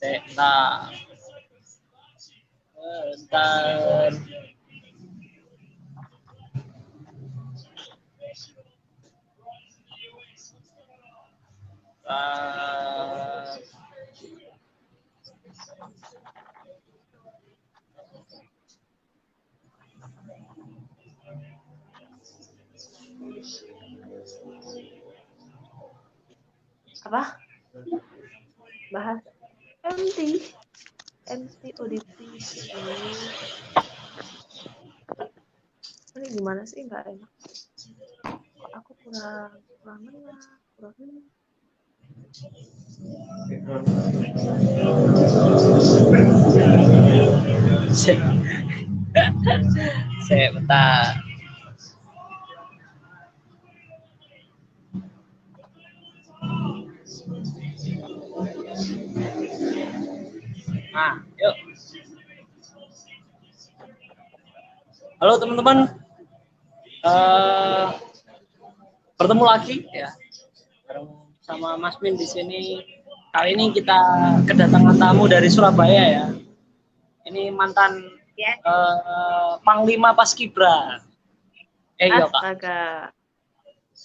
Sebentar. Bentar. Apa? Bahas MT ODP. Ini gimana sih, nggak enak. Kok aku kurang enak. Sebentar. Nah, yuk. Halo teman-teman. Bertemu lagi ya. Bareng sama Mas Min di sini. Kali ini kita kedatangan tamu dari Surabaya ya. Ini mantan Panglima Paskibra. Iya, Kak. Astaga.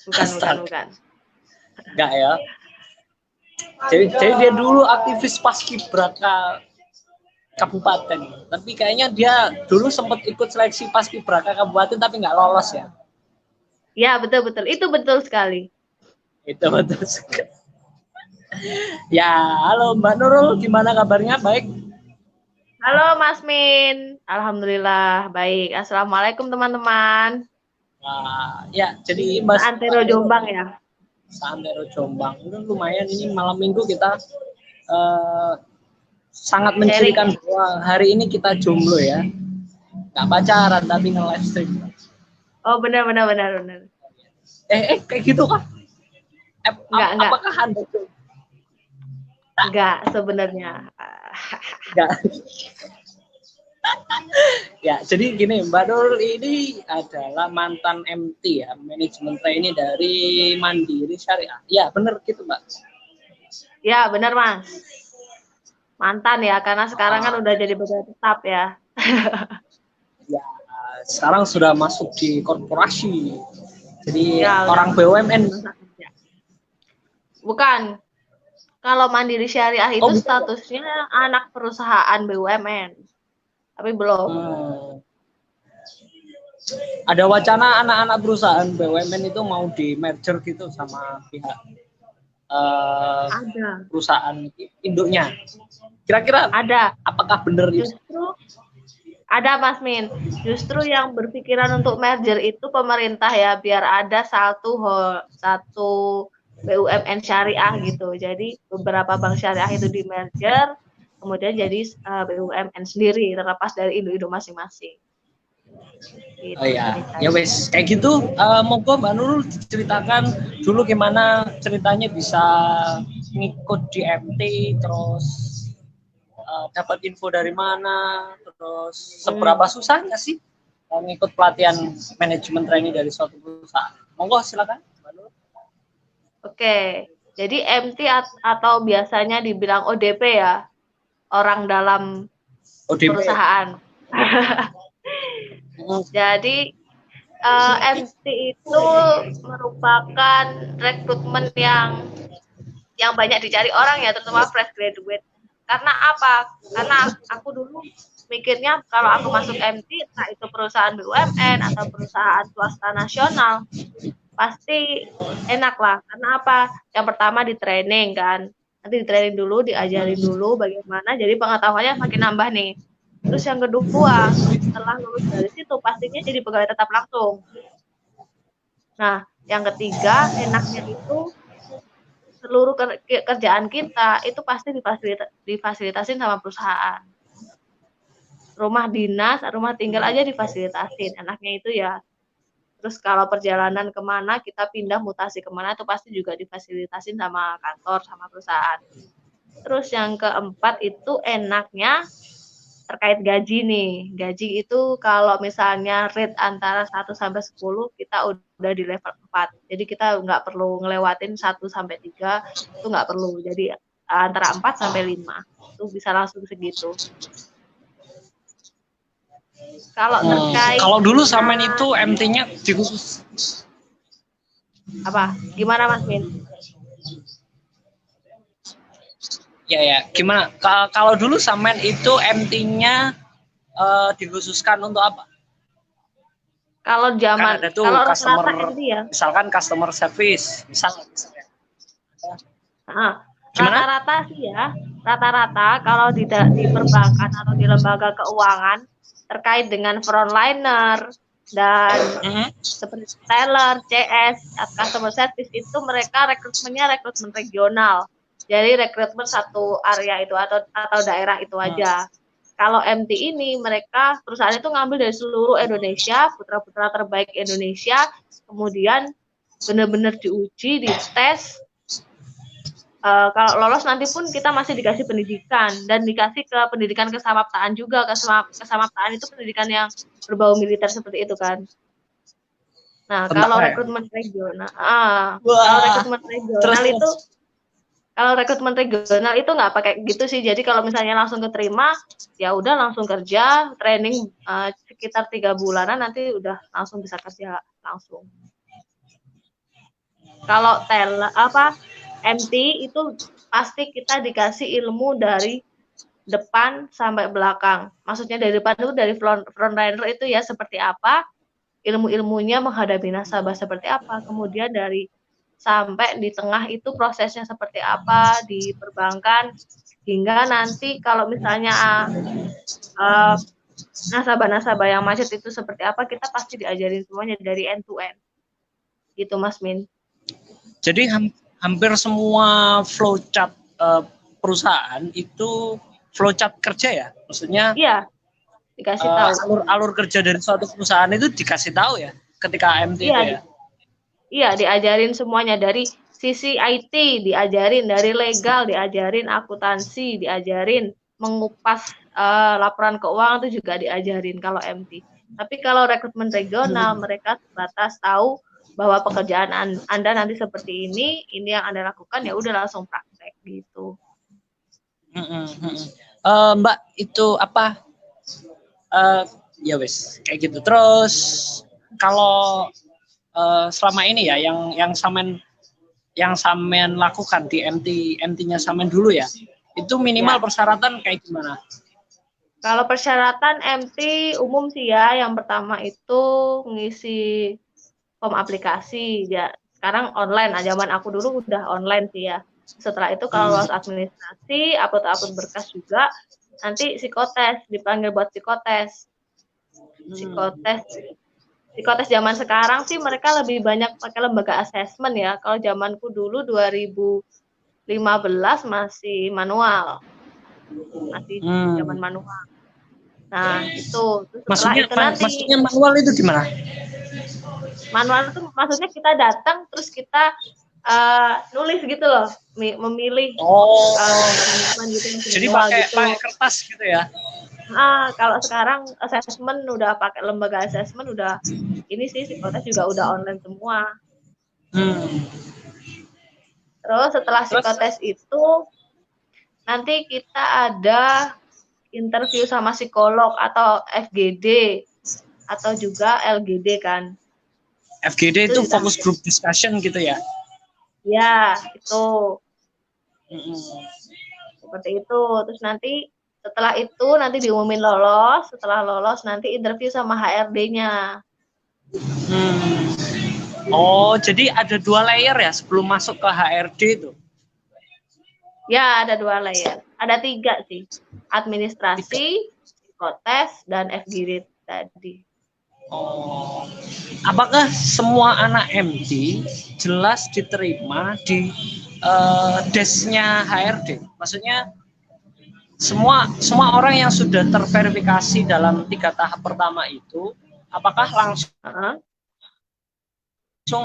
Bukan. Enggak ya. Jadi dia dulu aktivis Paskibraka kabupaten. Tapi kayaknya dia dulu sempat ikut seleksi Paskibraka kabupaten tapi nggak lolos ya. Ya, betul. Itu betul sekali. Ya, halo Mbak Nurul, gimana kabarnya? Baik? Halo Mas Min, alhamdulillah baik. Assalamualaikum teman-teman. Ya, jadi Mas Antero Jombang ya. Antero Jombang. Itu lumayan, ini malam minggu kita sangat mencirikan bahwa hari ini kita jomblo ya. Nggak pacaran tapi nge-live stream. Oh, benar. Kayak gitu kah? Enggak. Apakah Anda jomblo? Enggak, sebenarnya. Enggak. Ya, jadi gini, Mbak Nurul ini adalah mantan MT ya, manajemen trainee dari Mandiri Syariah. Ya, benar gitu, Mbak. Ya, benar, Mas. Mantan ya, karena sekarang kan udah jadi pegawai tetap ya. Ya, sekarang sudah masuk di korporasi. Jadi ya, orang BUMN. Bukan. Kalau Mandiri Syariah itu statusnya anak perusahaan BUMN. Tapi belum. Ada wacana anak-anak perusahaan BUMN itu mau di merger gitu sama pihak perusahaan induknya. Kira-kira ada. Apakah benar itu? Justru ada Mas Min. Justru yang berpikiran untuk merger itu pemerintah ya, biar ada satu BUMN syariah gitu. Jadi beberapa bank syariah itu di merger, kemudian jadi BUMN sendiri terlepas dari induk-induk masing-masing. Gitu, ya wes kayak gitu. Monggo Mbak Nurul diceritakan dulu gimana ceritanya bisa ngikut di MT, terus dapat info dari mana, terus seberapa susahnya sih ngikut pelatihan manajemen trainee dari suatu perusahaan. Monggo silakan Mbak Nurul. Oke, jadi MT atau biasanya dibilang ODP ya, orang dalam perusahaan. Jadi MT itu merupakan rekrutmen yang banyak dicari orang ya, terutama fresh graduate. Karena apa? Karena aku dulu mikirnya kalau aku masuk MT, entah itu perusahaan BUMN atau perusahaan swasta nasional, pasti enak lah. Karena apa? Yang pertama di training kan. Nanti di training dulu, diajarin dulu bagaimana, jadi pengetahuannya makin nambah nih. Terus yang kedua, setelah lulus dari situ pastinya jadi pegawai tetap langsung. Nah, yang ketiga, enaknya itu seluruh kerjaan kita itu pasti difasilitasin sama perusahaan. Rumah dinas, rumah tinggal aja difasilitasin. Enaknya itu ya. Terus kalau perjalanan kemana, kita pindah mutasi kemana, itu pasti juga difasilitasin sama kantor, sama perusahaan. Terus yang keempat itu enaknya terkait gaji nih. Gaji itu kalau misalnya rate antara 1 sampai 10 kita udah di level 4. Jadi kita nggak perlu ngelewatin 1 sampai 3, itu nggak perlu. Jadi antara 4 sampai 5. Itu bisa langsung segitu. Kalau terkait kalau dulu Samen itu MT-nya dikhusus apa? Gimana Mas Min? Ya. Gimana? Kalau dulu Samen itu MT-nya dikhususkan untuk apa? Kalau Kan zaman ada tuh kalau customer, rata-rata MT ya. misalkan customer service, misalnya. Gimana? Rata-rata kalau di perbankan atau di lembaga keuangan terkait dengan frontliner dan seperti teller, CS, customer service itu mereka rekrutmennya rekrutmen regional. Jadi rekrutmen satu area itu atau daerah itu aja. Kalau MT ini mereka perusahaan itu ngambil dari seluruh Indonesia, putra-putra terbaik Indonesia, kemudian benar-benar diuji, dites. Kalau lolos nanti pun kita masih dikasih pendidikan dan dikasih ke pendidikan kesamaptaan juga. Kesamaptaan itu pendidikan yang berbau militer seperti itu kan. Nah, kalau rekrutmen regional, kalau rekrutmen regional itu nggak pakai gitu sih. Jadi kalau misalnya langsung keterima, ya udah langsung kerja, training sekitar 3 bulanan nanti udah langsung bisa kerja langsung. Kalau MT itu pasti kita dikasih ilmu dari depan sampai belakang. Maksudnya dari depan itu dari frontliner itu ya seperti apa, ilmu-ilmunya menghadapi nasabah seperti apa, kemudian dari sampai di tengah itu prosesnya seperti apa di perbankan, hingga nanti kalau misalnya nasabah-nasabah yang macet itu seperti apa, kita pasti diajarin semuanya dari end to end. Gitu Mas Min. Jadi hampir semua flowchart perusahaan itu flowchart kerja ya? Maksudnya iya, dikasih tahu. Alur kerja dari suatu perusahaan itu dikasih tahu ya ketika MT itu ya? Iya, diajarin semuanya dari sisi IT, diajarin dari legal, diajarin akuntansi, diajarin mengupas laporan keuangan itu juga diajarin kalau MT. Tapi kalau rekrutmen regional mereka sebatas tahu bahwa pekerjaan Anda nanti seperti ini yang Anda lakukan, ya udah langsung praktek gitu. Mbak itu apa? Ya wes kayak gitu. Terus kalau selama ini ya yang Samen lakukan di MT-nya Samen dulu ya, itu minimal persyaratan kayak gimana? Kalau persyaratan MT umum sih ya, yang pertama itu ngisi form aplikasi ya. Sekarang online, zaman aku dulu udah online sih ya. Setelah itu kalau lolos administrasi, upload berkas juga, nanti psikotes, dipanggil buat psikotes. Psikotes zaman sekarang sih mereka lebih banyak pakai lembaga asesmen ya. Kalau zamanku dulu 2015 masih manual. Masih zaman manual. Nah, itu. Maksudnya manual itu gimana? Manual itu maksudnya kita datang terus kita nulis gitu loh, memilih. Gitu, jadi pakai kertas gitu ya? Kalau sekarang assessment udah pakai lembaga assessment, udah ini sih psikotes juga udah online semua. Terus setelah psikotes itu nanti kita ada interview sama psikolog atau FGD atau juga LGD kan. FGD itu focus group discussion gitu ya? Ya, itu. Seperti itu. Terus nanti setelah itu nanti diumumin lolos, setelah lolos nanti interview sama HRD-nya. Oh, jadi ada 2 layer ya sebelum masuk ke HRD itu? Ya, ada 2 layer. Ada 3 sih. Administrasi, psikotes, dan FGD tadi. Oh, apakah semua anak MT jelas diterima di desk-nya HRD? Maksudnya semua orang yang sudah terverifikasi dalam 3 tahap pertama itu, apakah langsung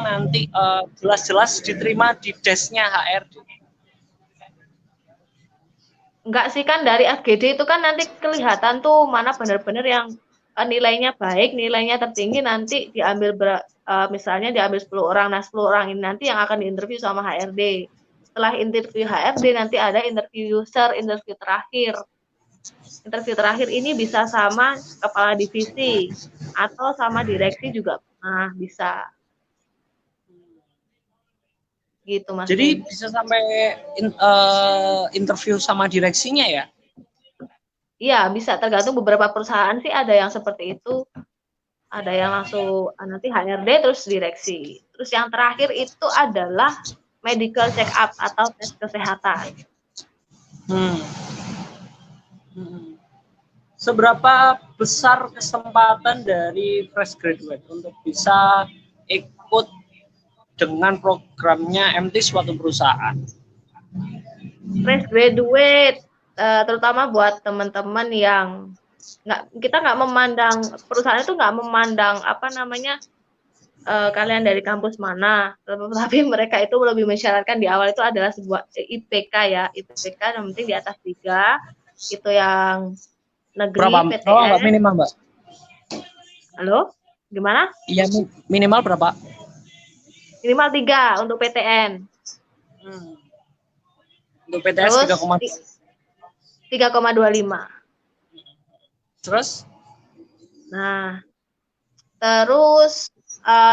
nanti jelas-jelas diterima di desk-nya HRD? Enggak sih, kan dari FGD itu kan nanti kelihatan tuh mana benar-benar yang nilainya baik, nilainya tertinggi, nanti diambil misalnya diambil 10 orang. Nah, 10 orang ini nanti yang akan diinterview sama HRD. setelah interview HRD nanti ada interview user, interview terakhir. Interview terakhir ini bisa sama kepala divisi atau sama direksi juga bisa. Gitu Mas. Jadi bisa sampai interview sama direksinya ya? Iya, bisa, tergantung. Beberapa perusahaan sih ada yang seperti itu. Ada yang langsung nanti HRD terus direksi. Terus yang terakhir itu adalah medical check up atau tes kesehatan. Seberapa besar kesempatan dari fresh graduate untuk bisa ikut dengan programnya MT suatu perusahaan? Fresh graduate, terutama buat teman-teman yang kita nggak memandang, perusahaan itu nggak memandang kalian dari kampus mana, tapi mereka itu lebih mensyaratkan di awal itu adalah sebuah IPK ya, IPK yang penting di atas 3, itu yang negeri. Berapa? PTN. Minimal Mbak? Halo, gimana? Iya, minimal berapa? Minimal 3 untuk PTN. Untuk PTS 3,25. Terus? Nah, terus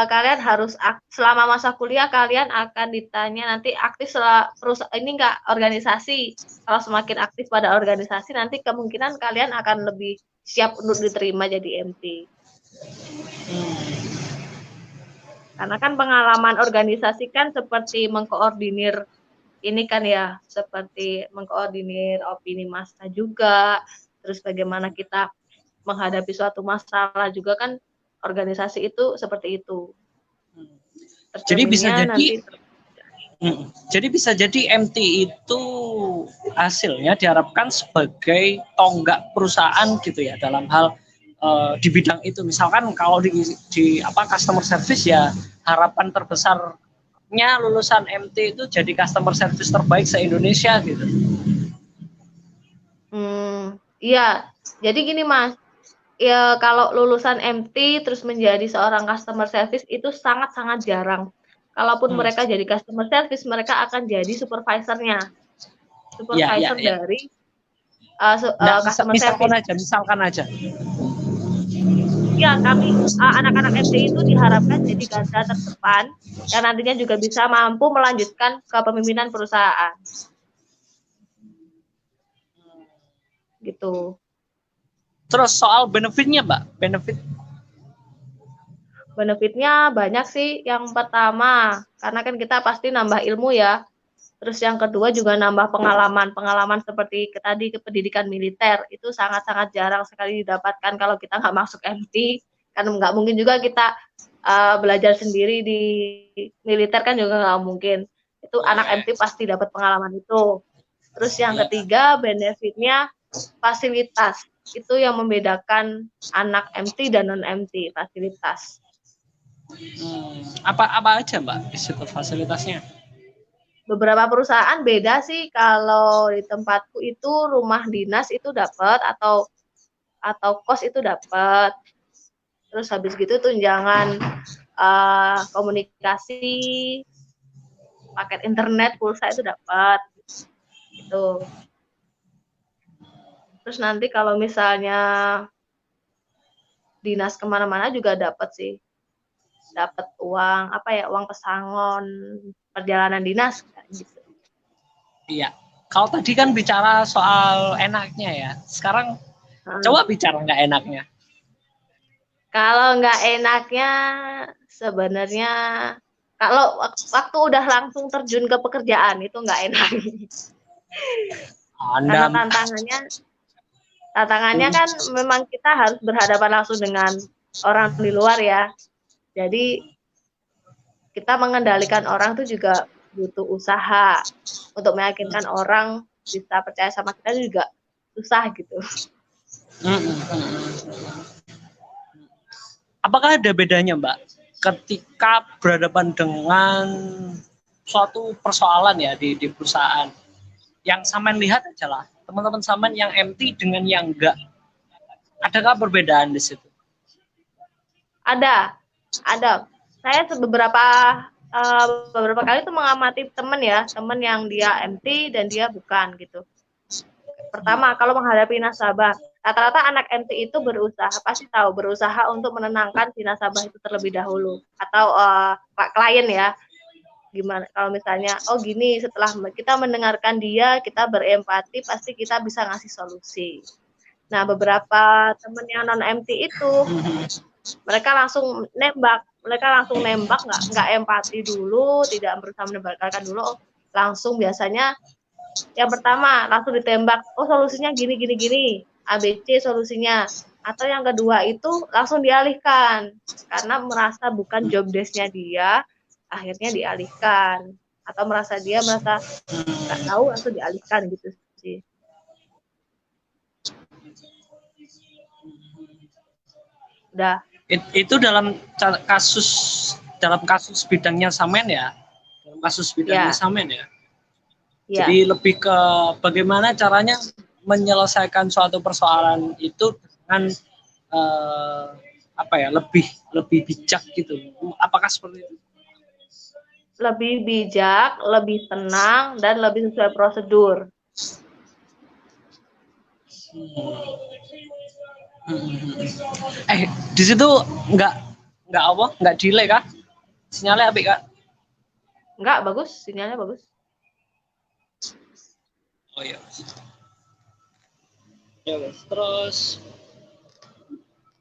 kalian harus selama masa kuliah kalian akan ditanya nanti aktif perusahaan ini enggak organisasi. Kalau semakin aktif pada organisasi nanti kemungkinan kalian akan lebih siap untuk diterima jadi MT. Karena kan pengalaman organisasi kan seperti mengkoordinir ini kan ya, seperti mengkoordinir opini massa juga, terus bagaimana kita menghadapi suatu masalah juga kan, organisasi itu seperti itu. Jadi bisa jadi MT itu hasilnya diharapkan sebagai tonggak perusahaan gitu ya dalam hal di bidang itu. Misalkan kalau di customer service ya, harapan terbesarnya lulusan MT itu jadi customer service terbaik se-Indonesia gitu. Iya, jadi gini Mas, ya kalau lulusan MT terus menjadi seorang customer service itu sangat-sangat jarang. Kalaupun mereka jadi customer service, mereka akan jadi supervisornya, dari customer service. Misalkan aja. Ya, kami anak-anak MT itu diharapkan jadi garda terdepan yang nantinya juga bisa mampu melanjutkan kepemimpinan perusahaan. Gitu. Terus soal benefitnya, Mbak, benefitnya banyak sih. Yang pertama, karena kan kita pasti nambah ilmu ya. Terus yang kedua juga nambah pengalaman seperti tadi ke pendidikan militer itu sangat-sangat jarang sekali didapatkan kalau kita nggak masuk MT. Kan nggak mungkin juga kita belajar sendiri di militer kan juga nggak mungkin. Itu anak MT pasti dapat pengalaman itu. Terus yang ketiga benefitnya fasilitas. Itu yang membedakan anak MT dan non MT, fasilitas. Apa aja Mbak di situ fasilitasnya? Beberapa perusahaan beda sih. Kalau di tempatku itu rumah dinas itu dapat atau kos itu dapat. Terus habis gitu tunjangan komunikasi, paket internet, pulsa itu dapat. Gitu. Terus nanti kalau misalnya dinas kemana-mana juga dapat sih. Dapat uang uang pesangon perjalanan dinas gitu. Iya. Kalau tadi kan bicara soal enaknya ya. Sekarang coba bicara nggak enaknya. Kalau nggak enaknya sebenarnya kalau waktu udah langsung terjun ke pekerjaan itu nggak enak. Karena tantangannya kan memang kita harus berhadapan langsung dengan orang di luar ya. Jadi kita mengendalikan orang itu juga butuh usaha. Untuk meyakinkan orang bisa percaya sama kita juga susah gitu. Apakah ada bedanya Mbak ketika berhadapan dengan suatu persoalan ya di perusahaan? Yang Samen lihat aja lah, teman-teman Samen yang MT dengan yang enggak. Adakah perbedaan di situ? Ada. Saya beberapa beberapa kali tuh mengamati temen yang dia MT dan dia bukan gitu. Pertama, kalau menghadapi nasabah, rata-rata anak MT itu berusaha untuk menenangkan si nasabah itu terlebih dahulu, atau klien ya. Gimana kalau misalnya, oh gini, setelah kita mendengarkan dia, kita berempati, pasti kita bisa ngasih solusi. Nah, beberapa temen yang non MT itu mereka langsung nembak, nggak empati dulu, tidak berusaha mendengarkan dulu, langsung biasanya yang pertama langsung ditembak, oh solusinya gini gini gini, ABC solusinya. Atau yang kedua itu langsung dialihkan karena merasa bukan job desk-nya dia, akhirnya dialihkan. Atau dia merasa nggak tahu, langsung dialihkan gitu sih. Udah. Itu dalam kasus bidangnya Samen ya, dalam kasus bidangnya Samen ya. Jadi lebih ke bagaimana caranya menyelesaikan suatu persoalan itu dengan lebih bijak gitu. Apakah seperti itu? Lebih bijak, lebih tenang, dan lebih sesuai prosedur. Di situ nggak delay kah? Sinyalnya apik kak? Nggak, bagus, sinyalnya bagus. Oh iya. Ya, terus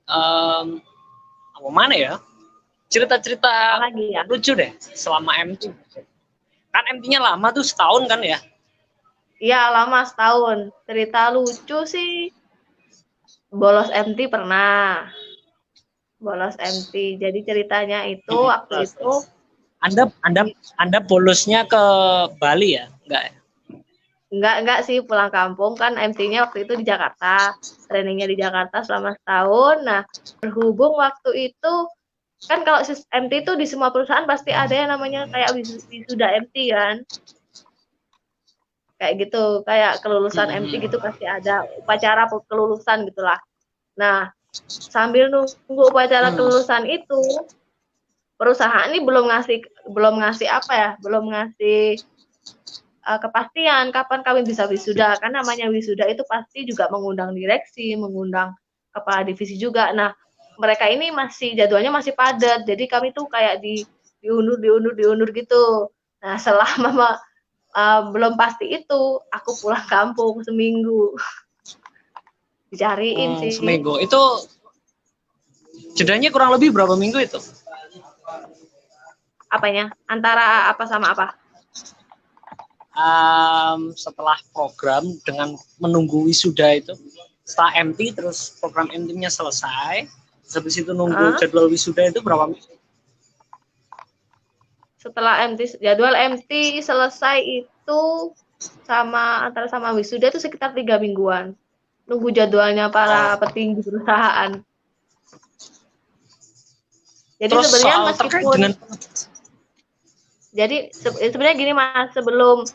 apa mana ya? Cerita-cerita lucu deh selama MT. Kan MT-nya lama tuh, setahun kan ya? Iya, lama, setahun. Cerita lucu sih, bolos MT pernah. Bolos MT. Jadi ceritanya itu waktu itu Anda bolosnya ke Bali ya? Enggak ya? Enggak sih, pulang kampung. Kan MT-nya waktu itu di Jakarta, trainingnya di Jakarta selama setahun. Nah, berhubung waktu itu kan kalau MT itu di semua perusahaan pasti ada yang namanya kayak wisuda MT kan, kayak gitu, kayak kelulusan MT gitu pasti ada upacara kelulusan gitulah. Nah, sambil nunggu upacara kelulusan itu, perusahaan ini belum ngasih kepastian kapan kami bisa wisuda, kan namanya wisuda itu pasti juga mengundang direksi, mengundang kepala divisi juga. Nah, mereka ini jadwalnya masih padat, jadi kami tuh kayak diundur gitu. Nah, selama belum pasti itu, aku pulang kampung seminggu. Dicariin sih. Seminggu itu jedanya kurang lebih berapa minggu itu? Apanya? Antara apa sama apa? Setelah program dengan menunggu wisuda itu, setelah MT terus program MT-nya selesai, habis itu nunggu jadwal wisuda itu berapa minggu? Setelah jadwal MT selesai itu antara sama wisuda itu sekitar 3 mingguan. Nunggu jadwalnya para petinggi perusahaan. Jadi sebenarnya meskipun sebenarnya gini Mas, sebelum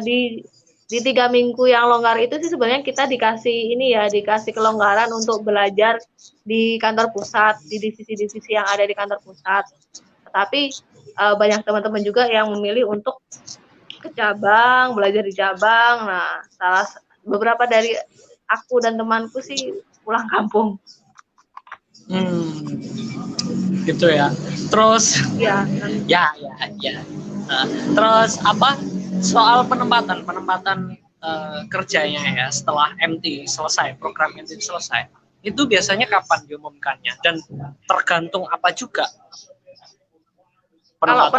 di 3 minggu yang longgar itu sih sebenarnya kita dikasih kelonggaran untuk belajar di kantor pusat, di divisi-divisi yang ada di kantor pusat. Tetapi banyak teman-teman juga yang memilih untuk ke cabang, belajar di cabang. Nah, beberapa dari aku dan temanku sih pulang kampung. Gitu ya. Terus ya. Terus soal penempatan kerjanya ya setelah MT selesai, program MT selesai, itu biasanya kapan diumumkannya dan tergantung apa juga? Kalau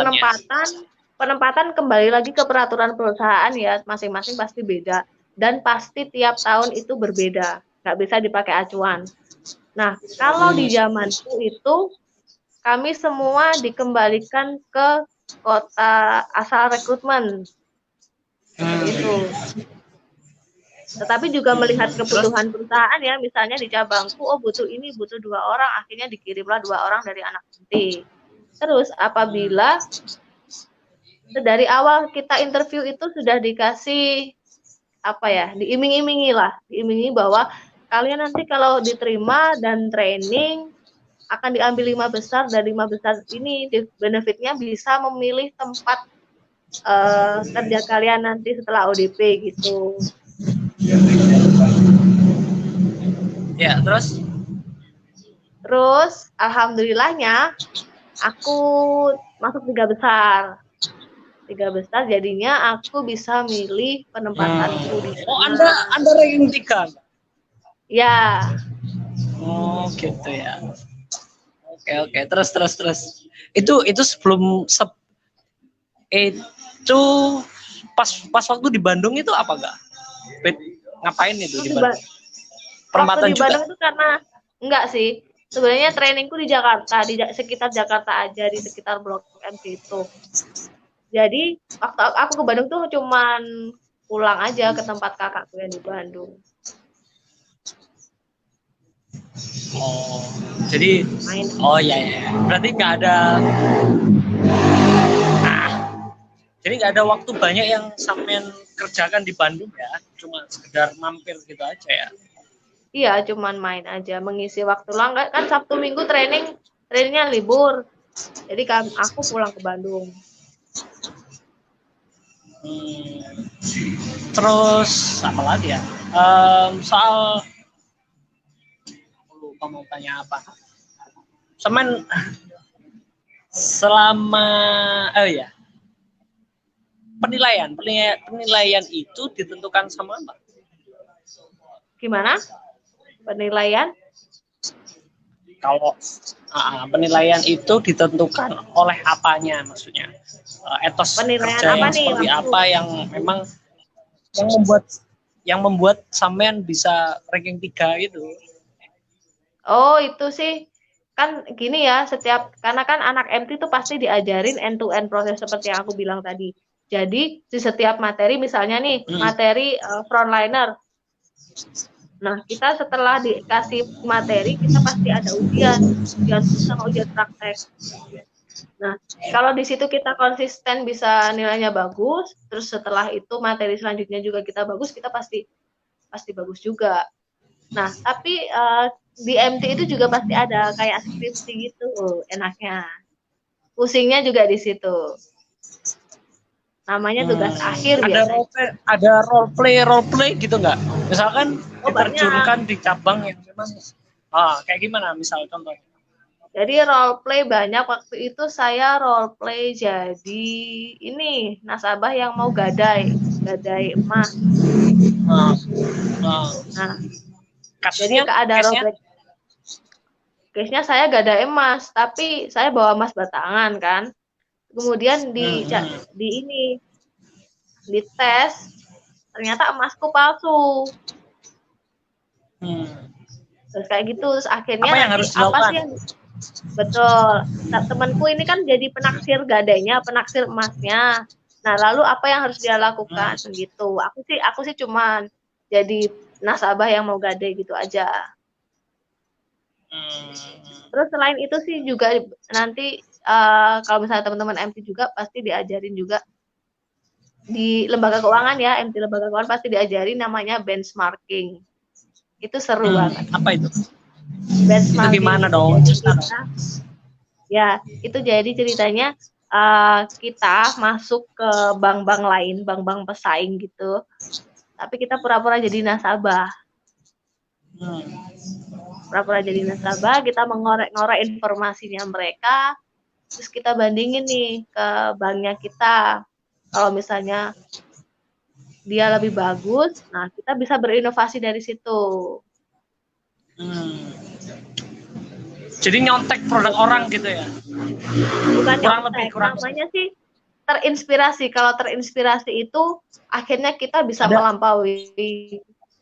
penempatan kembali lagi ke peraturan perusahaan ya, masing-masing pasti beda dan pasti tiap tahun itu berbeda, nggak bisa dipakai acuan. Nah, kalau di zamanku itu kami semua dikembalikan ke kota asal rekrutmen. Itu. Tetapi juga melihat kebutuhan perusahaan ya, misalnya di cabangku, butuh 2 orang, akhirnya dikirimlah 2 orang dari anak MT. Terus apabila dari awal kita interview itu sudah dikasih diiming-imingi bahwa kalian nanti kalau diterima dan training akan diambil 5 besar, dan 5 besar ini benefitnya bisa memilih tempat kerja kalian nanti setelah ODP gitu. Ya, terus? Terus alhamdulillahnya aku masuk 3 besar. 3 besar jadinya aku bisa milih penempatanku di Oh, sana. Anda ranking 3. Ya, Oh, gitu ya. Oke. Terus. Itu sebelum itu pas waktu di Bandung itu apa enggak? Ngapain itu di Bandung? waktu Perempatan di juga? Bandung itu karena enggak sih. Sebenarnya trainingku di Jakarta, di sekitar Jakarta aja, di sekitar Blok M itu. Jadi waktu aku ke Bandung tuh cuman pulang aja ke tempat kakakku yang di Bandung. Oh, jadi Main. ya. Berarti nggak ada jadi nggak ada waktu banyak yang sampean kerjakan di Bandung ya, cuma sekedar mampir gitu aja ya. Iya, cuman main aja, mengisi waktu luang. Kan Sabtu Minggu trainingnya libur. Jadi kan aku pulang ke Bandung. Terus apa lagi ya? Soal lupa mau tanya apa? Semen selama ya penilaian itu ditentukan sama apa? Gimana? Penilaian? Kalau penilaian itu ditentukan oleh apanya maksudnya? Etos Penilaian kerja apa yang nih? seperti apa yang memang yang membuat sampean bisa ranking 3 gitu. Oh, itu sih kan gini ya, karena kan anak MT itu pasti diajarin end to end proses seperti yang aku bilang tadi. Jadi di setiap materi, misalnya nih materi frontliner. Nah, kita setelah dikasih materi, kita pasti ada ujian sama ujian praktek. Nah, kalau di situ kita konsisten bisa nilainya bagus, terus setelah itu materi selanjutnya juga kita bagus, kita pasti bagus juga. Nah, tapi di MT itu juga pasti ada kayak skripsi gitu, enaknya. Pusingnya juga di situ. Namanya tugas akhir biasanya. Ada role play gitu nggak? Misalkan diterjunkan Banyak. di cabang yang memang kayak gimana misal contohnya? Jadi role play banyak. Waktu itu saya role play jadi ini nasabah yang mau gadai emas. Nah, Kasusnya, jadi ada role play. Case-nya saya gadai emas, tapi saya bawa emas batangan kan. Kemudian di tes, ternyata emasku palsu. Terus kayak gitu, terus akhirnya apa yang nanti harus dilakukan? apa sih yang betul. Nah, temanku ini kan jadi penaksir gadainya, penaksir emasnya. Nah, lalu apa yang harus dia lakukan gitu. Aku sih cuman jadi nasabah yang mau gadai gitu aja. Terus selain itu sih juga nanti kalau misalnya teman-teman MT juga pasti diajarin juga di lembaga keuangan ya, MT lembaga keuangan pasti diajarin namanya benchmarking. Itu seru banget. Apa itu? Benchmarking. Itu gimana dong? Itu jadi ceritanya kita masuk ke bank-bank lain, bank-bank pesaing gitu. Tapi kita pura-pura jadi nasabah. Pura-pura jadi nasabah, kita mengorek-ngorek informasinya mereka, terus kita bandingin nih ke banknya kita. Kalau misalnya dia lebih bagus, nah kita bisa berinovasi dari situ. Jadi nyontek produk orang gitu ya? Bukan nyontek, namanya sih terinspirasi. Kalau terinspirasi itu akhirnya kita bisa melampaui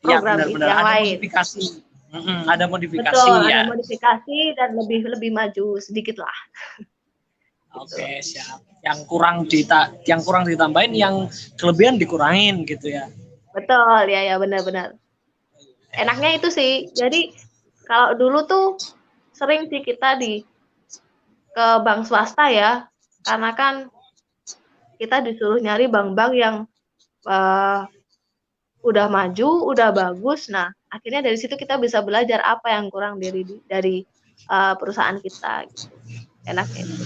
program yang lain. Modifikasi. Ada modifikasi. Betul, ya. ada modifikasi dan lebih maju sedikit lah. Oke, siap. Yang kurang ditambahin, yang kelebihan dikurangin gitu ya. Betul, ya benar-benar. Enaknya itu sih. Jadi kalau dulu tuh sering sih kita ke bank swasta ya, karena kan kita disuruh nyari bank-bank yang udah maju, udah bagus. Nah, akhirnya dari situ kita bisa belajar apa yang kurang dari perusahaan kita gitu. Enaknya itu.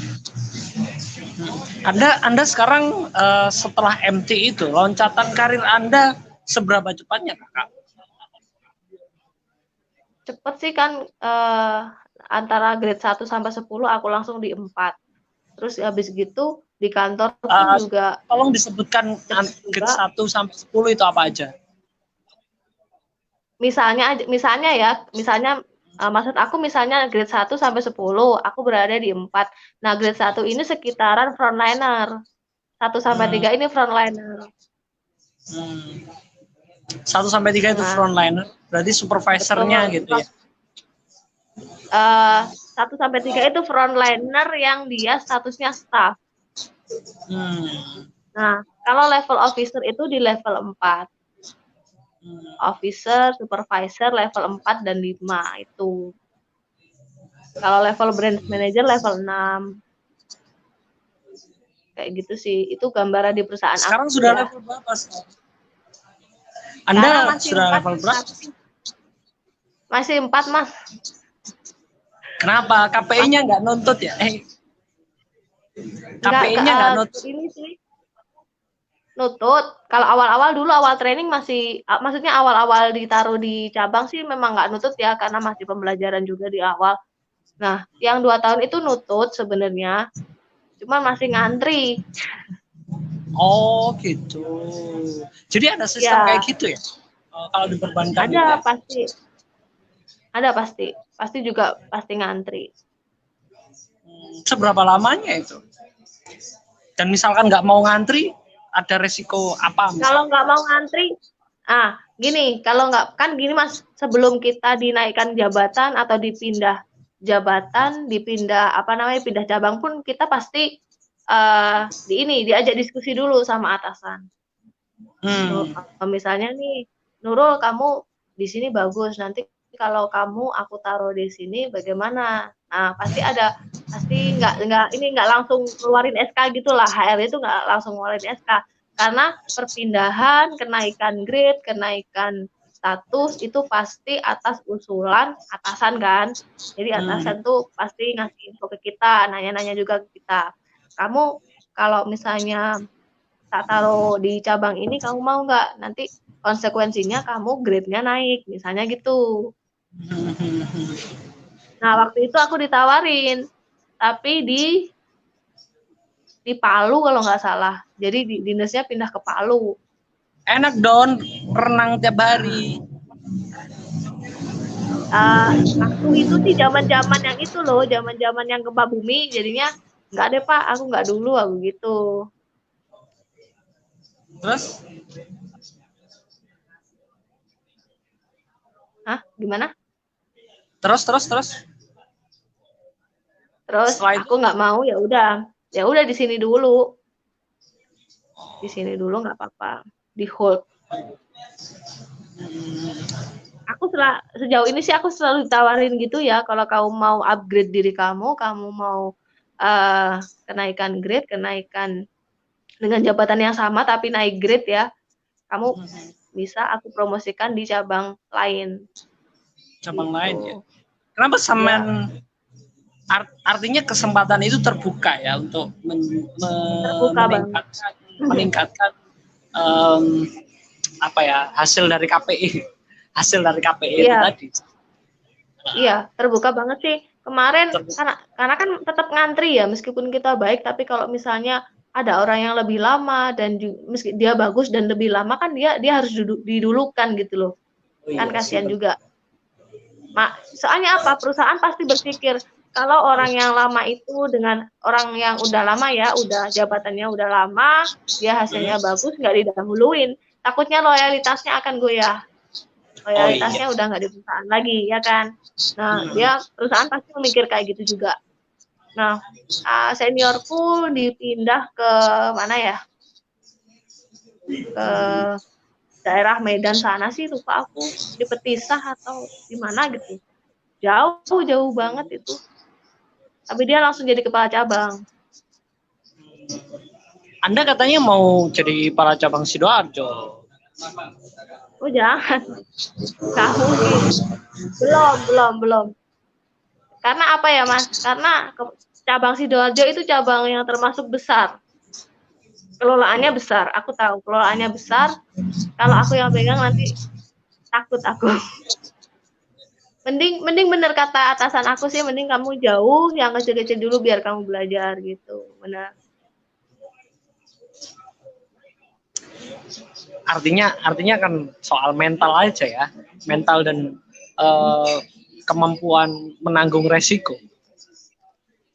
Anda sekarang setelah MT itu loncatan karir Anda seberapa cepatnya Kakak? Cepet sih kan, antara grade 1 sampai 10 aku langsung di 4. Terus habis gitu di kantor pun juga. Tolong disebutkan grade 1 sampai 10 itu apa aja? Misalnya maksud aku misalnya grade 1 sampai 10 aku berada di 4. Nah, grade 1 ini sekitaran frontliner. 1 sampai 3 ini frontliner. 1 sampai 3 itu frontliner, berarti supervisornya gitu ya. 1 sampai 3 itu frontliner yang dia statusnya staff. Nah, kalau level officer itu di level 4. Officer, supervisor level 4 dan 5 itu. Kalau level branch manager level 6. Kayak gitu sih. Itu gambaran di perusahaan sekarang aku. Sudah level berapa? Anda sudah level berapa? Masih 4, Mas. Kenapa? KPI-nya nggak nuntut ya? KPI-nya nggak nuntut. Ini sih. Nutut. Kalau awal training maksudnya awal-awal ditaruh di cabang sih memang nggak nutut ya, karena masih pembelajaran juga di awal. Nah, yang 2 tahun itu nutut sebenarnya, cuma masih ngantri. Oh gitu. Jadi ada sistem kayak gitu ya? Kalau diperbankan ada gitu ya? Pasti juga pasti ngantri. Seberapa lamanya itu? Dan misalkan nggak mau ngantri, ada resiko apa? Misalkan? Kalau nggak mau ngantri, gini, kalau nggak, kan gini Mas, sebelum kita dinaikkan jabatan atau dipindah jabatan, pindah cabang pun kita pasti diajak diskusi dulu sama atasan. Misalnya nih, Nurul, kamu di sini bagus, nanti kalau aku taruh di sini bagaimana? Nah, pasti nggak langsung keluarin SK gitulah, HR itu nggak langsung keluarin SK, karena perpindahan, kenaikan grade, kenaikan status itu pasti atas usulan atasan kan. Jadi atasan tuh pasti ngasih info ke kita, nanya-nanya juga ke kita. Kamu kalau misalnya tak taruh di cabang ini, kamu mau nggak? Nanti konsekuensinya kamu grade-nya naik, misalnya gitu. Nah, waktu itu aku ditawarin, tapi di Palu kalau nggak salah. Jadi dinasnya pindah ke Palu. Enak dong, renang tiap hari. Waktu itu sih zaman-zaman yang itu loh, zaman-zaman yang gempa bumi, jadinya nggak deh Pak, aku nggak dulu, aku gitu. Terus? Gimana? Terus? Terus aku nggak mau, ya udah di sini dulu. Di sini dulu nggak apa-apa, di hold. Aku sejauh ini sih aku selalu ditawarin gitu ya, kalau kamu mau upgrade diri kamu mau kenaikan grade, kenaikan dengan jabatan yang sama tapi naik grade ya, kamu bisa aku promosikan di cabang lain. Cabang lain ya. Kenapa sampean artinya kesempatan itu terbuka ya untuk meningkatkan hasil dari KPI itu tadi. Iya, terbuka banget sih. Kemarin karena kan tetap ngantri ya, meskipun kita baik, tapi kalau misalnya ada orang yang lebih lama dan meski dia bagus dan lebih lama, kan dia harus didulukan gitu loh. Kan kasihan juga. Soalnya apa? Perusahaan pasti berpikir kalau orang yang lama itu dengan orang yang udah lama ya, udah jabatannya udah lama, dia hasilnya bagus, nggak didahuluin, takutnya loyalitasnya akan goyah. Loyalitasnya udah nggak di perusahaan lagi, ya kan? Nah, perusahaan pasti memikir kayak gitu juga. Nah, seniorku dipindah ke mana ya? Ke daerah Medan sana sih, lupa aku, di Petisah atau di mana gitu. Jauh banget itu. Tapi dia langsung jadi kepala cabang. Anda katanya mau jadi kepala cabang Sidoarjo. Oh jangan. Kamu sih. Belum. Karena apa ya Mas? Karena cabang Sidoarjo itu cabang yang termasuk besar. Kelolaannya besar. Aku tahu kelolaannya besar. Kalau aku yang pegang nanti takut aku. Mending bener kata atasan aku sih, mending kamu jauh yang kecil-kecil dulu biar kamu belajar gitu. Benar. Artinya kan soal mental aja ya, mental dan kemampuan menanggung resiko.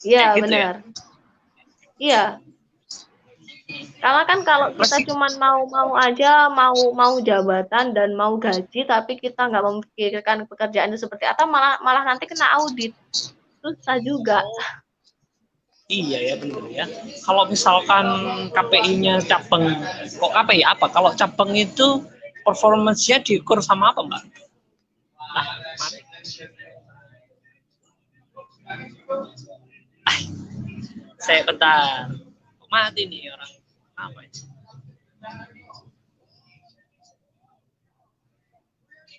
Iya, gitu benar. Ya? Iya. Karena kan kalau kita cuman mau aja, mau jabatan dan mau gaji, tapi kita nggak memikirkan pekerjaan itu seperti apa, malah nanti kena audit. Susah juga. Iya ya benar ya. Kalau misalkan KPI-nya cabang, kok KPI apa? Kalau cabang itu performance-nya diukur sama apa, Mbak? Saya bentar. Mati nih orang. Apa itu?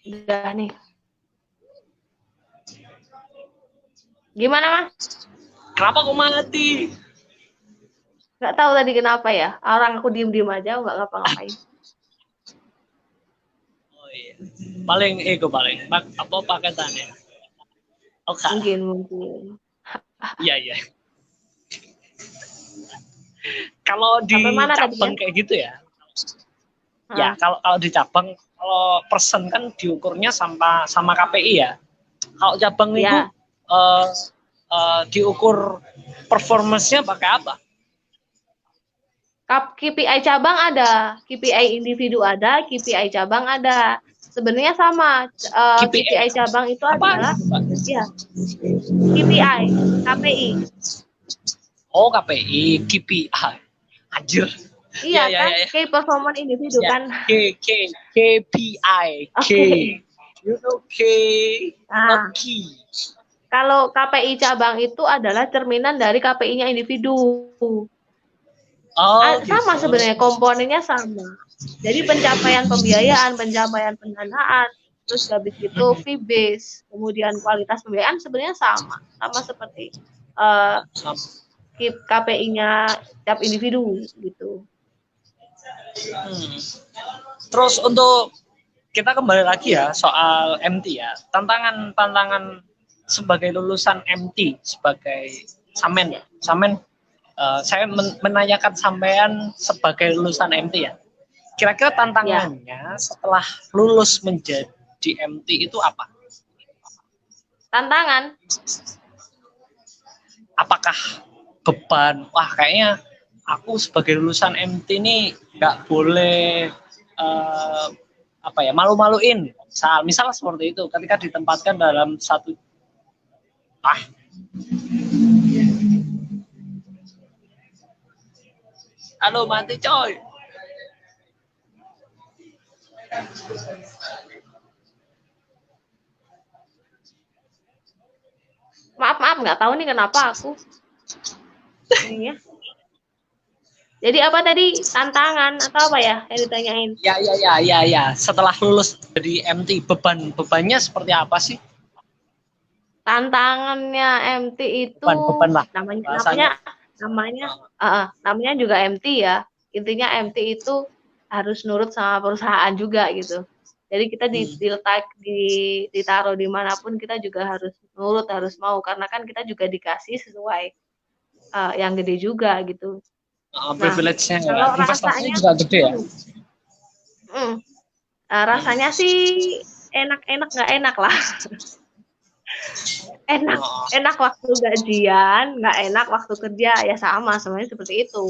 Udah nih. Gimana Mas? Kenapa kok mati? Nggak tahu tadi kenapa ya. Orang aku diem-diem aja, nggak ngapa-ngapain. Oh iya. Paling paling. Apa paketannya? Okay. Mungkin. Iya. Kalau di cabang kayak gitu ya. Ya, kalau di cabang, kalau persen kan diukurnya sama KPI ya. Kalau cabang itu diukur performance-nya pakai apa? KPI cabang ada, KPI individu ada, KPI cabang ada. Sebenarnya sama. KPI cabang itu adalah ya, KPI. Oh, KPI, KPI. Anjir. Iya kan, Key performance individu kan. KPI. You know K. Nah, kalau KPI cabang itu adalah cerminan dari KPI-nya individu. Sama sebenarnya, komponennya sama. Jadi pencapaian pembiayaan, pencapaian pendanaan, terus habis itu fee base, kemudian kualitas pembiayaan sebenarnya sama seperti KPI-nya tiap individu gitu. Terus untuk kita kembali lagi ya soal MT ya, tantangan sebagai lulusan MT, sebagai Samen. Saya menanyakan sampean sebagai lulusan MT ya. Kira-kira tantangannya setelah lulus menjadi MT itu apa? Tantangan? Apakah beban? Wah, kayaknya aku sebagai lulusan MT ini nggak boleh malu-maluin. Misal seperti itu ketika ditempatkan dalam satu Halo, mati coy. Maaf, nggak tahu nih kenapa aku. Ini ya. Jadi apa tadi, tantangan atau apa ya yang ditanyain? Ya. Setelah lulus dari MT, bebannya seperti apa sih? Tantangannya MT itu beban lah. namanya juga MT ya. Intinya MT itu harus nurut sama perusahaan juga gitu. Jadi kita ditaruh dimanapun kita juga harus nurut, harus mau, karena kan kita juga dikasih sesuai yang gede juga gitu. Privilege-nya kalau investasinya juga gede ya. Rasanya sih enak nggak enak lah. enak waktu gajian, nggak enak waktu kerja, ya sama sebenarnya seperti itu.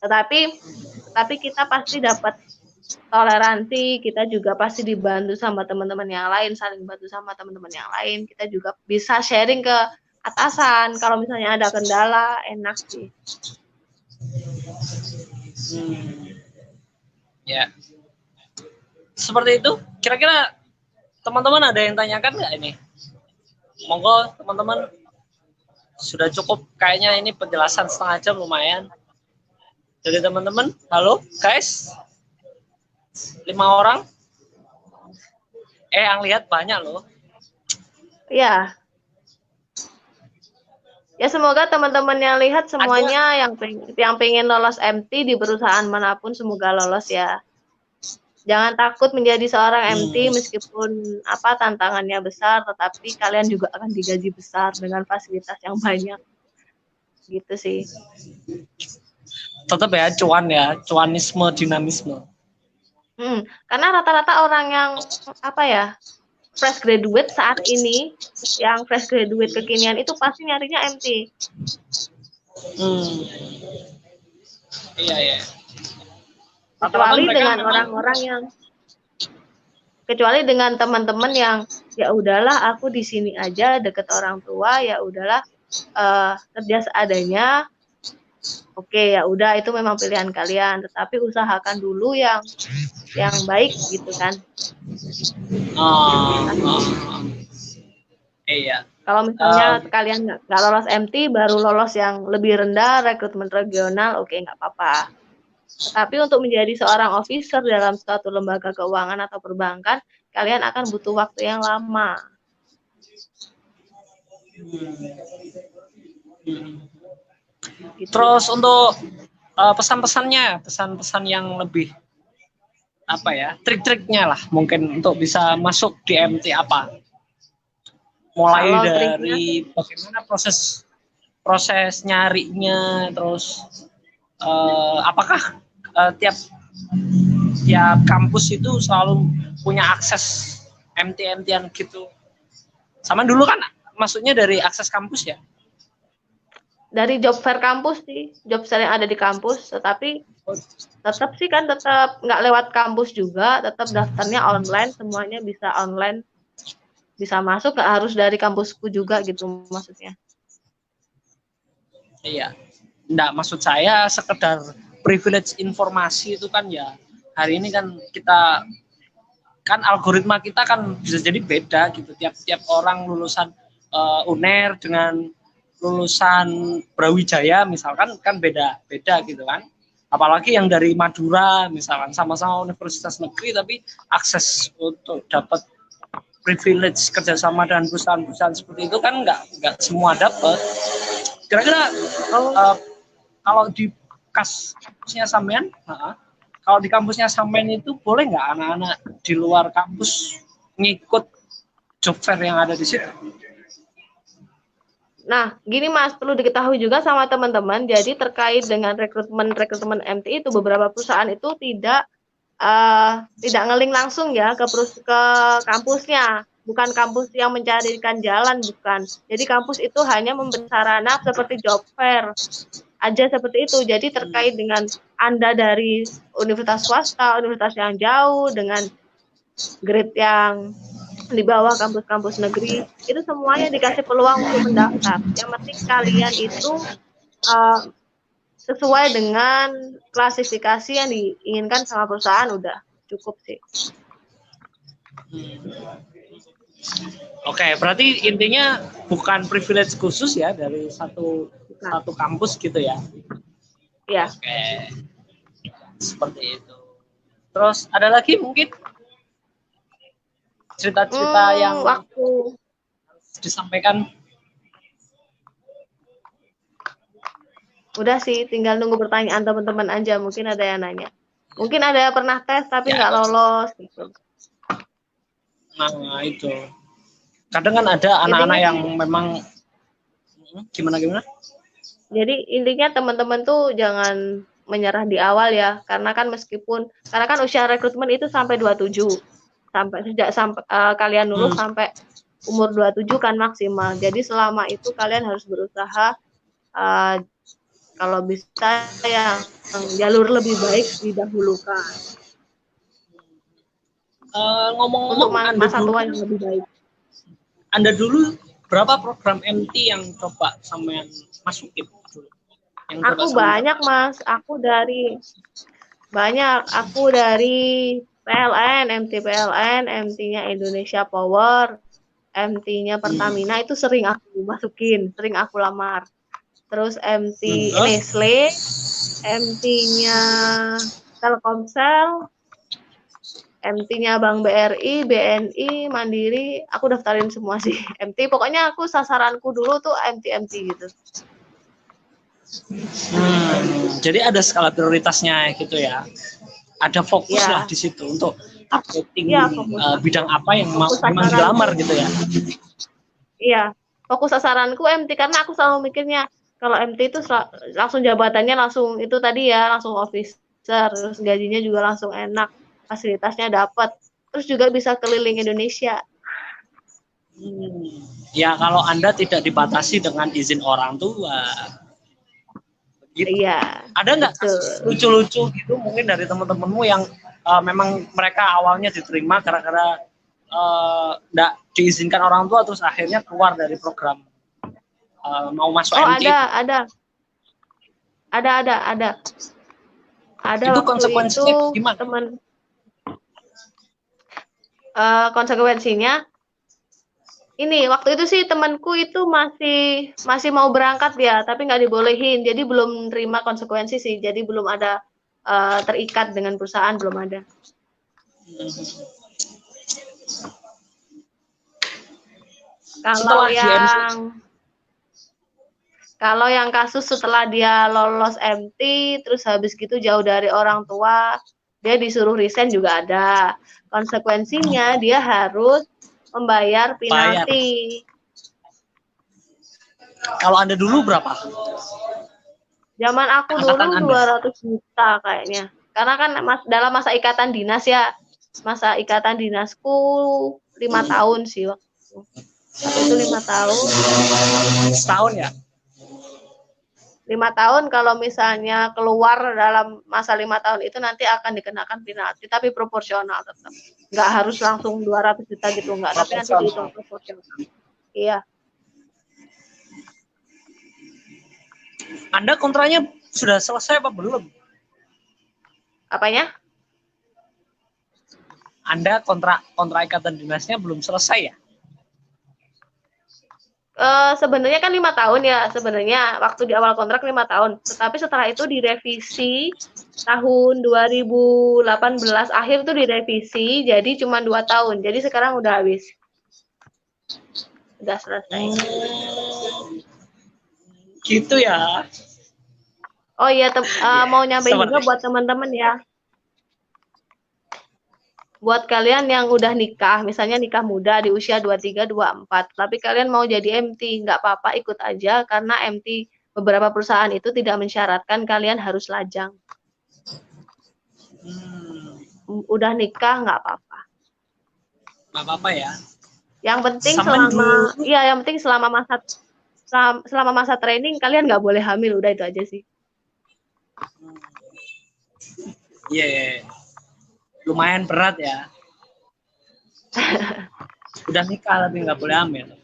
Tetapi kita pasti dapat toleransi, kita juga pasti dibantu sama teman-teman yang lain, saling bantu sama teman-teman yang lain. Kita juga bisa sharing ke atasan kalau misalnya ada kendala, enak sih. Ya, seperti itu. Kira-kira teman-teman ada yang tanyakan nggak ini? Monggo teman-teman, sudah cukup kayaknya ini penjelasan setengah jam lumayan. Jadi teman-teman, halo guys, 5 orang. Yang lihat banyak loh. Iya. Ya semoga teman-teman yang lihat semuanya yang pengen lolos MT di perusahaan manapun semoga lolos ya. Jangan takut menjadi seorang MT meskipun apa tantangannya besar, tetapi kalian juga akan digaji besar dengan fasilitas yang banyak. Gitu sih. Tetap ya, cuanisme, dinamisme. Karena rata-rata orang yang apa ya, fresh graduate saat ini, yang fresh graduate kekinian itu pasti nyarinya MT. Iya ya. Kecuali dengan orang-orang yang, kecuali dengan teman-teman yang ya udahlah aku di sini aja deket orang tua, ya udahlah kerja seadanya. Oke, ya udah itu memang pilihan kalian, tetapi usahakan dulu yang baik gitu kan. Iya. Kalau misalnya kalian nggak lolos MT, baru lolos yang lebih rendah, rekrutmen regional, oke nggak apa-apa. Tetapi untuk menjadi seorang officer dalam suatu lembaga keuangan atau perbankan, kalian akan butuh waktu yang lama. Gitu. Terus untuk pesan-pesannya, pesan-pesan yang lebih apa ya, trik-triknya lah mungkin untuk bisa masuk di MT apa? Mulai kalau dari bagaimana proses nyarinya, terus apakah tiap kampus itu selalu punya akses MT-MT-an gitu? Sama dulu kan maksudnya dari akses kampus ya? Dari job fair kampus sih, job fair yang ada di kampus, tetapi tetap sih kan tetap nggak lewat kampus juga, tetap daftarnya online, semuanya bisa online, bisa masuk, nggak harus dari kampusku juga gitu maksudnya. Iya, nggak maksud saya sekedar privilege informasi itu kan ya, hari ini kan kita kan algoritma kita kan bisa jadi beda gitu, tiap orang lulusan UNER dengan lulusan Brawijaya misalkan kan beda gitu kan, apalagi yang dari Madura misalkan sama-sama universitas negeri tapi akses untuk dapat privilege kerjasama dengan perusahaan-perusahaan seperti itu kan nggak semua dapat. Kira-kira kalau di kampusnya sampean, kalau di kampusnya sampean itu boleh nggak anak-anak di luar kampus ngikut job fair yang ada di situ? Nah, gini Mas, perlu diketahui juga sama teman-teman. Jadi terkait dengan rekrutmen MT itu, beberapa perusahaan itu tidak ngeling langsung ya ke kampusnya. Bukan kampus yang mencarikan jalan, bukan. Jadi kampus itu hanya memberi sarana seperti job fair aja seperti itu. Jadi terkait dengan Anda dari universitas swasta, universitas yang jauh, dengan grade yang di bawah kampus-kampus negeri, itu semuanya dikasih peluang untuk mendaftar. Yang penting kalian itu sesuai dengan klasifikasi yang diinginkan sama perusahaan, udah cukup sih. Oke, berarti intinya bukan privilege khusus ya dari satu kampus gitu ya? Iya. Oke, seperti itu. Terus ada lagi mungkin cerita-cerita yang waktu disampaikan? Udah sih, tinggal nunggu pertanyaan teman-teman aja. Mungkin ada yang nanya. Mungkin ada yang pernah tes tapi nggak lolos gitu. Nah itu. Kadang kan ada anak-anak yang memang gimana? Jadi intinya teman-teman tuh jangan menyerah di awal ya, karena kan usia rekrutmen itu sampai 27. Sejak kalian lulus sampai umur 27 kan maksimal. Jadi selama itu kalian harus berusaha kalau bisa yang jalur lebih baik didahulukan. Ngomong-ngomong masa tua yang lebih baik. Anda dulu berapa program MT yang coba sampean masukin? Aku banyak Mas, aku dari PLN, MT PLN, MT-nya Indonesia Power, MT-nya Pertamina itu sering aku masukin, sering aku lamar. Terus MT Nestle, MT-nya Telkomsel, MT-nya Bank BRI, BNI, Mandiri, aku daftarin semua sih. MT, pokoknya aku sasaranku dulu tuh MT gitu. Jadi ada skala prioritasnya gitu ya. Ada fokus Ya. lah di situ untuk targeting Ya, bidang apa yang memang dilamar gitu ya. Iya, fokus sasaranku MT karena aku selalu mikirnya kalau MT itu langsung jabatannya langsung itu tadi ya, langsung officer, terus gajinya juga langsung enak, fasilitasnya dapat, terus juga bisa keliling Indonesia. Ya kalau Anda tidak dibatasi dengan izin orang tua. Gitu. Iya. Ada nggak lucu-lucu gitu mungkin dari teman-temanmu yang memang mereka awalnya diterima gara-gara nggak diizinkan orang tua terus akhirnya keluar dari program mau masuk MT? Ada. Itu konsekuensinya gimana? Konsekuensinya ini waktu itu sih temanku itu masih mau berangkat ya, tapi nggak dibolehin, jadi belum terima konsekuensi sih, jadi belum ada terikat dengan perusahaan, belum ada. Kalau yang kasus setelah dia lolos MT, terus habis gitu jauh dari orang tua, dia disuruh resign juga ada. Konsekuensinya dia harus membayar penalti. Kalau Anda dulu berapa? Zaman aku dulu 200 juta kayaknya. Karena kan dalam masa ikatan dinas ya. Masa ikatan dinasku 5 tahun sih waktu itu 5 tahun. Setahun ya? 5 tahun kalau misalnya keluar dalam masa 5 tahun itu nanti akan dikenakan penalti, tapi proporsional tetap. Nggak harus langsung 200 juta gitu, nggak. Tapi nanti dihitung proporsional. Iya. Anda kontraknya sudah selesai apa belum? Apanya? Anda kontrak ikatan dinasnya belum selesai ya? Sebenarnya kan 5 tahun ya, sebenarnya waktu di awal kontrak 5 tahun, tetapi setelah itu direvisi tahun 2018 akhir tuh direvisi jadi cuma 2 tahun, jadi sekarang udah habis, udah selesai. Gitu ya. Oh iya, mau nyampein juga buat teman-teman ya. Buat kalian yang udah nikah, misalnya nikah muda di usia 23, 24, tapi kalian mau jadi MT, nggak apa-apa ikut aja, karena MT beberapa perusahaan itu tidak mensyaratkan kalian harus lajang. Udah nikah nggak apa-apa. Nggak apa-apa ya. Yang penting yang penting selama masa training kalian nggak boleh hamil, udah itu aja sih. Iya. Lumayan berat ya. Udah nikah tapi nggak boleh hamil.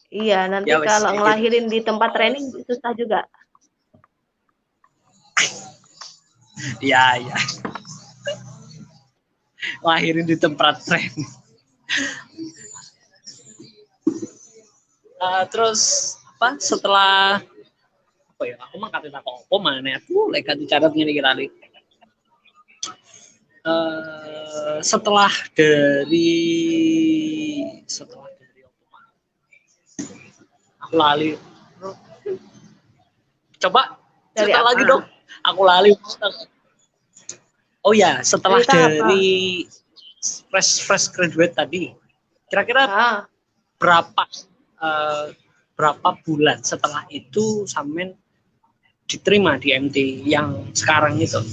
Iya, nanti ya, kalau ngelahirin di tempat training susah juga. Iya. Ngelahirin di tempat training. Terus apa setelah apa ya? Aku mah kata apa mana aku lek cara ngene iki tadi. Setelah dari aku lali. Coba cerita lagi dong. Aku lali. Oh ya, setelah dari fresh graduate tadi, kira-kira berapa bulan setelah itu sampean diterima di MT yang sekarang itu?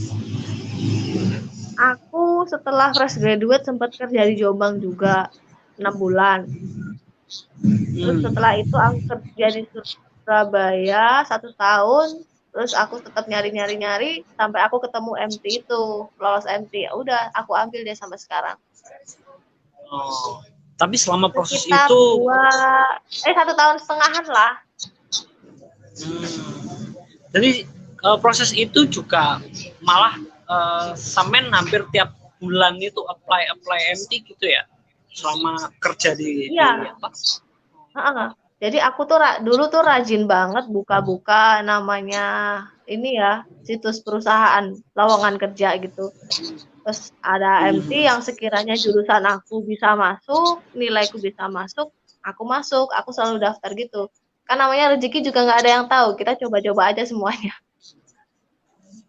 Aku setelah fresh graduate sempat kerja di Jombang juga 6 bulan. Terus setelah itu aku kerja di Surabaya 1 tahun. Terus aku tetap nyari sampai aku ketemu MT itu, lolos MT. Ya udah, aku ambil dia sampai sekarang. Oh, tapi selama proses sekitar itu 1,5 tahun lah. Jadi proses itu juga malah sampean hampir tiap bulan itu apply MT gitu ya selama kerja di apa? Jadi aku tuh dulu tuh rajin banget buka-buka namanya ini ya, situs perusahaan lowongan kerja gitu. Terus ada MT yang sekiranya jurusan aku bisa masuk, nilaiku bisa masuk, aku selalu daftar gitu. Kan namanya rezeki juga nggak ada yang tahu, kita coba-coba aja semuanya.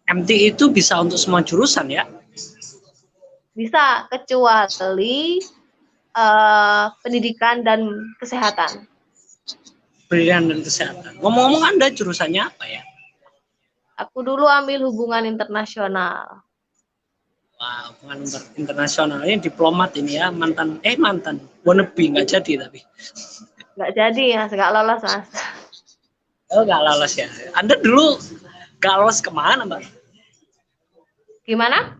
MT itu bisa untuk semua jurusan ya? Bisa, kecuali pendidikan dan kesehatan. Pendidikan dan kesehatan. Ngomong-ngomong Anda jurusannya apa ya? Aku dulu ambil hubungan internasional. Wah, hubungan internasional ini diplomat ini ya, mantan wannabe nggak jadi tapi. Nggak jadi Mas, nggak lolos Mas. Oh nggak lolos ya. Anda dulu nggak lolos kemana Mbak? Gimana?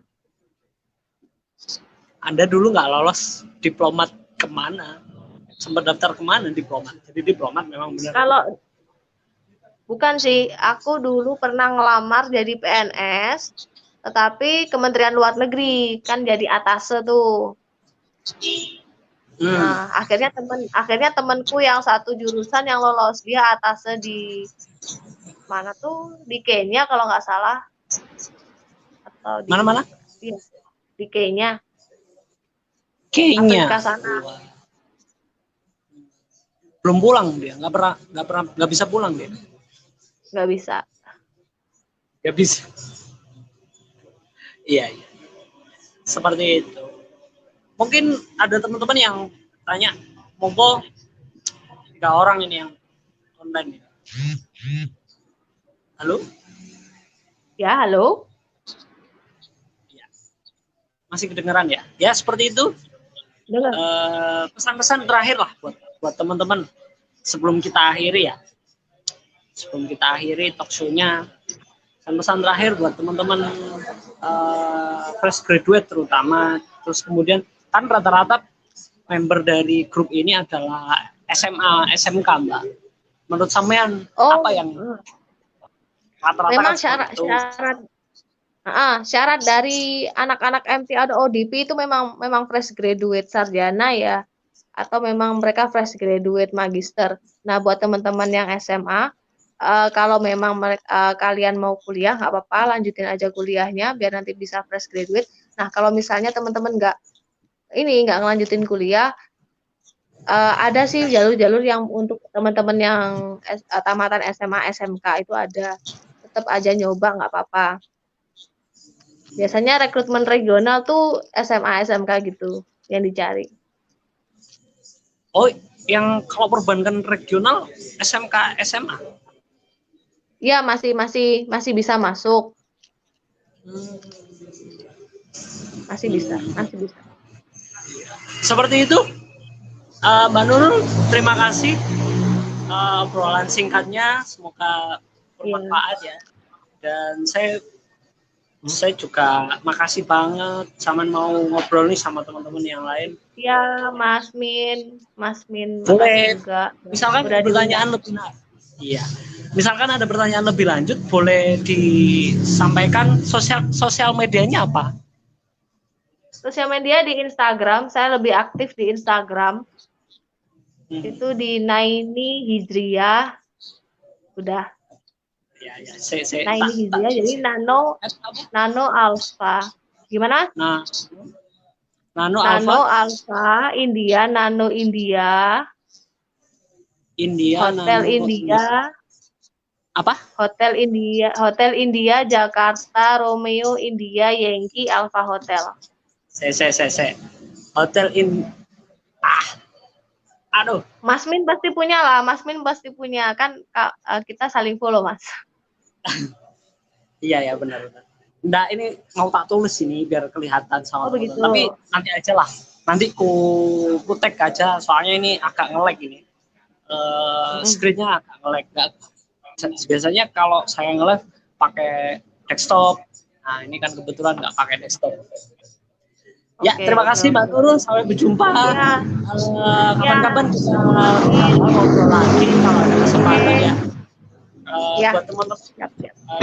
Anda dulu nggak lolos diplomat kemana? Sempat daftar kemana diplomat? Jadi diplomat memang benar. Kalau bukan sih, aku dulu pernah ngelamar jadi PNS, tetapi Kementerian Luar Negeri kan jadi atase tuh. Nah, akhirnya temanku yang satu jurusan yang lolos, dia atase di mana tuh, di Kenya kalau nggak salah, atau di Mana-mana? Iya, di Kenya, Kenya. Afrika sana. Belum pulang dia, nggak bisa pulang dia. Nggak bisa. Nggak bisa. Iya. Seperti itu. Mungkin ada teman-teman yang tanya, monggo 3 orang ini yang online. Halo? Ya, halo. Ya. Masih kedengeran ya? Ya seperti itu. Pesan-pesan terakhir lah buat teman-teman sebelum kita akhiri ya. Sebelum kita akhiri talk show-nya, pesan terakhir buat teman-teman fresh graduate terutama, terus kemudian kan rata-rata member dari grup ini adalah SMA, SMK Mbak. Menurut sampean apa yang rata-rata memang kan syarat dari anak-anak MT atau ODP itu memang fresh graduate sarjana ya, atau memang mereka fresh graduate magister. Nah, buat teman-teman yang SMA, kalau memang kalian mau kuliah, nggak apa-apa, lanjutin aja kuliahnya biar nanti bisa fresh graduate. Nah, kalau misalnya teman-teman nggak ngelanjutin kuliah, ada sih jalur-jalur yang untuk teman-teman yang tamatan SMA, SMK itu ada. Tetap aja nyoba, nggak apa-apa. Biasanya rekrutmen regional tuh SMA, SMK gitu yang dicari. Oh, yang kalau perbankan regional SMK, SMA? Iya, masih bisa masuk. Masih bisa. Seperti itu, Mbak Nurul, terima kasih obrolan singkatnya, semoga bermanfaat ya. Dan saya juga makasih banget sama mau ngobrol nih sama teman-teman yang lain. Iya, Mas Min boleh juga. Misalkan pertanyaan lebih iya. Misalkan ada pertanyaan lebih lanjut, boleh disampaikan sosial medianya apa? Sosial media di Instagram, saya lebih aktif di Instagram. Itu di Naini Hijriah. Udah. Ya. Naini Hijriah, jadi Nano Alpha. Gimana? Nano Alpha, India, Nano India. Hotel Nano India. Apa? Hotel India, Jakarta, Romeo India, Yankee, Alpha Hotel. Hotel aduh. Mas Min pasti punya lah, kan kita saling follow Mas. Iya ya benar. Nah ini mau tak tulis ini biar kelihatan sama begitu. Tapi nanti aja lah. Nanti ku tag aja soalnya ini agak nge-lag ini. Screen-nya agak nge-lag. Biasanya kalau saya nge-live pakai desktop. Nah, ini kan kebetulan nggak pakai desktop. Ya, terima kasih Mbak Nurul. Sampai berjumpa. Kapan-kapan kita ngobrol lagi kalau ada kesempatan ya. Buat teman-teman,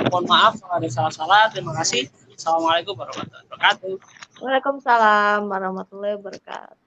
mohon maaf kalau ada salah-salah. Terima kasih. Assalamualaikum warahmatullahi wabarakatuh. Waalaikumsalam warahmatullahi wabarakatuh.